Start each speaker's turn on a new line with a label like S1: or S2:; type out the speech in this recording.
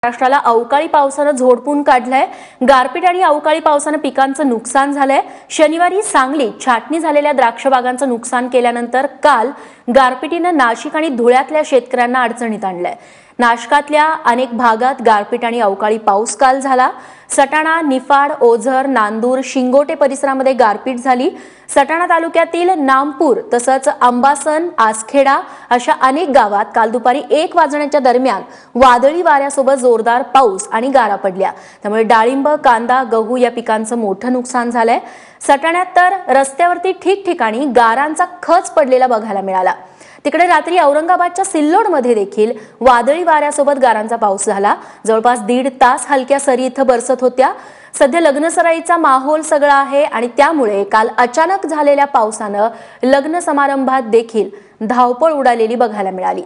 S1: महाराष्ट्राला अवकाळी पावसानं झोडपून काढलंय। गारपीट आणि अवकाळी पावसानं पिकांचं नुकसान झालंय। शनिवारी सांगलीत छाटणी झालेल्या द्राक्ष बागांचं नुकसान केल्यानंतर काल गारपिटीनं नाशिक आणि धुळ्यातल्या शेतकऱ्यांना अडचणीत आणलंय। नाशकातल्या अनेक भागात गारपीट आणि अवकाळी पाऊस काल झाला। सटाणा, निफाड, ओझर, नांदूर, शिंगोटे परिसरामध्ये गारपीट झाली। सटाणा तालुक्यातील नामपूर तसंच अंबासन, आसखेडा अशा अनेक गावात काल दुपारी 1 वाजण्याच्या दरम्यान वादळी वाऱ्यासोबत जोरदार पाऊस आणि गारा पडल्या। त्यामुळे डाळिंब, कांदा, गहू या पिकांचं मोठं नुकसान झालंय। सटाण्यात तर रस्त्यावरती ठिकठिकाणी गारांचा खच पडलेला बघायला मिळाला। तिकडे रात्री औरंगाबादच्या सिल्लोडमध्ये देखील वादळी वाऱ्यासोबत गारांचा पाऊस झाला। जवळपास 1.5 तास हलक्या सरी इथं बरसत होत्या। सध्या लग्नसराईचा माहोल सगळा आहे आणि त्यामुळे काल अचानक झालेल्या पावसानं लग्न समारंभात देखील धावपळ उडालेली बघायला मिळाली।